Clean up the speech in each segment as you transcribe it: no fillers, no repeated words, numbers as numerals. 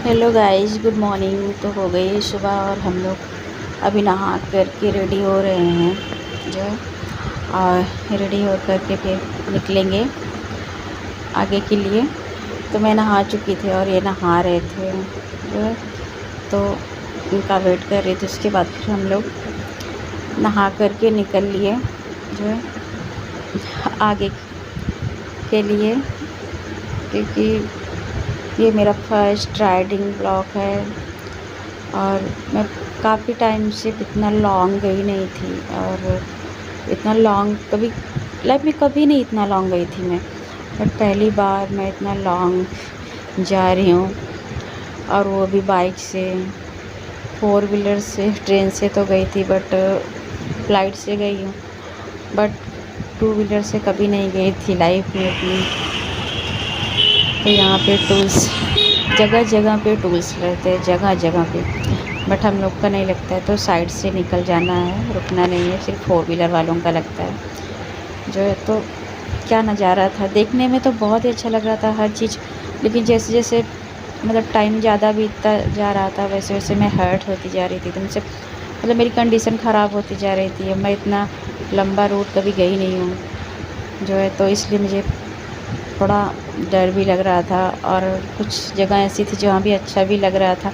Hello guys, good morning. तो हो गई सुबह और हम लोग अभी नहा करके रेडी हो रहे हैं जो है। और रेडी हो करके फिर निकलेंगे आगे के लिए। तो मैं नहा चुकी थी और ये नहा रहे थे जो है, तो उनका वेट कर रही थी। उसके बाद फिर हम लोग नहा करके निकल लिए जो है आगे के लिए, क्योंकि ये मेरा फर्स्ट राइडिंग ब्लॉग है। और मैं काफ़ी टाइम से इतना लॉन्ग गई नहीं थी, और इतना लॉन्ग कभी लाइफ में कभी नहीं इतना लॉन्ग गई थी मैं। बट पहली बार मैं इतना लॉन्ग जा रही हूँ, और वो भी बाइक से। फोर व्हीलर से, ट्रेन से तो गई थी, बट फ्लाइट से गई हूँ। बट टू व्हीलर से कभी नहीं गई थी लाइफ में अपनी। तो यहाँ पे टूल्स जगह जगह पे टूल्स रहते हैं, जगह जगह पे। बट हम लोग का नहीं लगता है, तो साइड से निकल जाना है, रुकना नहीं है। सिर्फ फोर व्हीलर वालों का लगता है जो है। तो क्या नज़ारा था, देखने में तो बहुत ही अच्छा लग रहा था हर चीज़। लेकिन जैसे जैसे मतलब टाइम ज़्यादा बीतता जा रहा था, वैसे वैसे मैं हर्ट होती जा रही थी एकदम से। मतलब मेरी कंडीशन ख़राब होती जा रही थी। मैं इतना लंबा रूट कभी गई नहीं हूँ जो है, तो इसलिए मुझे थोड़ा डर भी लग रहा था। और कुछ जगह ऐसी थी जहाँ भी अच्छा भी लग रहा था।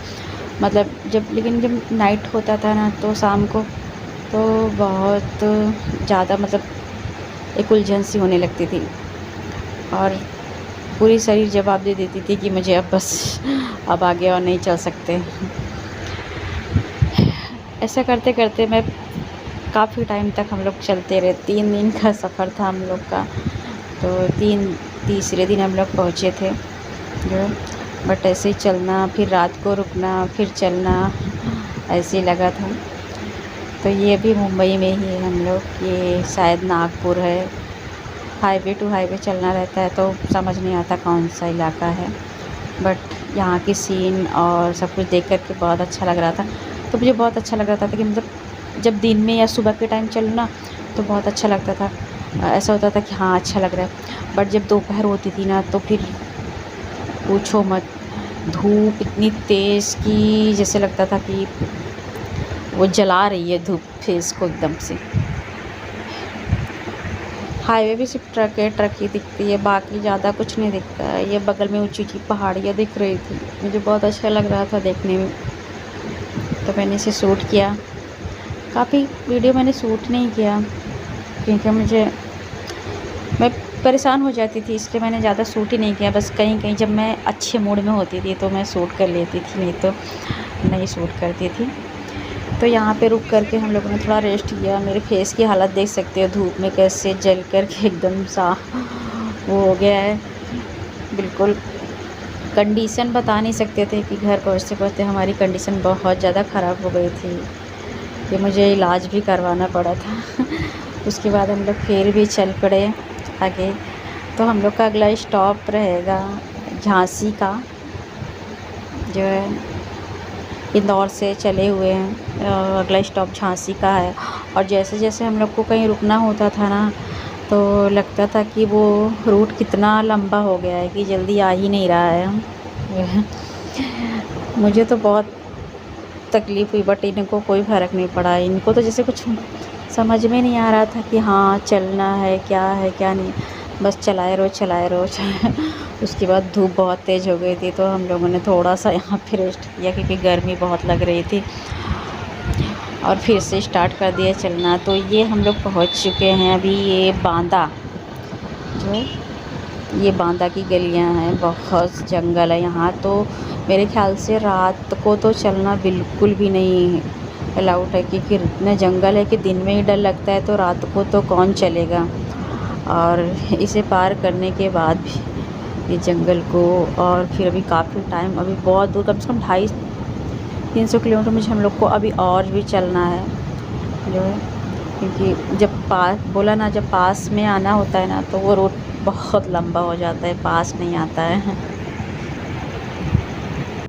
मतलब लेकिन जब नाइट होता था ना, तो शाम को तो बहुत ज़्यादा मतलब एक उलझन सी होने लगती थी, और पूरी शरीर जवाब दे देती थी कि मुझे अब बस अब आगे और नहीं चल सकते। ऐसा करते करते मैं काफ़ी टाइम तक हम लोग चलते रहे। 3 दिन का सफ़र था हम लोग का। तो तीसरे दिन हम लोग पहुँचे थे जो। बट ऐसे ही चलना, फिर रात को रुकना, फिर चलना, ऐसे ही लगा था। तो ये भी मुंबई में ही है हम लोग। ये शायद नागपुर है। हाईवे टू हाईवे चलना रहता है, तो समझ नहीं आता कौन सा इलाका है। बट यहाँ की सीन और सब कुछ देख कर के बहुत अच्छा लग रहा था। तो मुझे बहुत अच्छा लग रहा था कि मतलब जब दिन में या सुबह के टाइम चलूँ ना, तो बहुत अच्छा लगता था। ऐसा होता था कि हाँ अच्छा लग रहा है। बट जब दोपहर होती थी ना, तो फिर पूछो मत। धूप इतनी तेज़ कि जैसे लगता था कि वो जला रही है धूप फेस को एकदम से। हाईवे भी सिर्फ ट्रक ही दिखती है, बाकी ज़्यादा कुछ नहीं दिखता है। ये बगल में ऊंची ऊंची पहाड़ियाँ दिख रही थी, मुझे बहुत अच्छा लग रहा था देखने में। तो मैंने इसे शूट किया। काफ़ी वीडियो मैंने शूट नहीं किया, क्योंकि मैं परेशान हो जाती थी, इसलिए मैंने ज़्यादा शूट ही नहीं किया। बस कहीं कहीं जब मैं अच्छे मूड में होती थी तो मैं शूट कर लेती थी, नहीं तो नहीं शूट करती थी। तो यहाँ पे रुक करके हम लोगों ने थोड़ा रेस्ट किया। मेरे फेस की हालत देख सकते हो, धूप में कैसे जल कर के एकदम सा वो हो गया है। बिल्कुल कंडीशन बता नहीं सकते थे कि घर पहुँचते पहुँचते हमारी कंडीशन बहुत ज़्यादा ख़राब हो गई थी, कि मुझे इलाज भी करवाना पड़ा था। उसके बाद हम लोग फिर भी चल पड़े आगे। तो हम लोग का अगला स्टॉप रहेगा झांसी का जो है। इंदौर से चले हुए हैं, अगला स्टॉप झांसी का है। और जैसे जैसे हम लोग को कहीं रुकना होता था ना, तो लगता था कि वो रूट कितना लंबा हो गया है, कि जल्दी आ ही नहीं रहा है। मुझे तो बहुत तकलीफ़ हुई, बट इनको कोई फ़र्क नहीं पड़ा। इनको तो जैसे कुछ समझ में नहीं आ रहा था कि हाँ चलना है क्या नहीं। बस चलाए रहो चलाए रहो उसके बाद धूप बहुत तेज़ हो गई थी, तो हम लोगों ने थोड़ा सा यहाँ पे रेस्ट किया, क्योंकि गर्मी बहुत लग रही थी। और फिर से स्टार्ट कर दिया चलना। तो ये हम लोग पहुँच चुके हैं अभी। ये बांदा जो है, ये बांदा की गलियाँ हैं। बहुत जंगल है यहाँ तो। मेरे ख़्याल से रात को तो चलना बिल्कुल भी नहीं अलाउड है, क्योंकि इतना जंगल है कि दिन में ही डर लगता है, तो रात को तो कौन चलेगा। और इसे पार करने के बाद भी ये जंगल को, और फिर अभी काफ़ी टाइम, अभी बहुत दूर, कम से कम 250-300 किलोमीटर मुझे हम लोग को अभी और भी चलना है जो है। क्योंकि जब पास में आना होता है ना, तो वो रोड बहुत लंबा हो जाता है, पास नहीं आता है।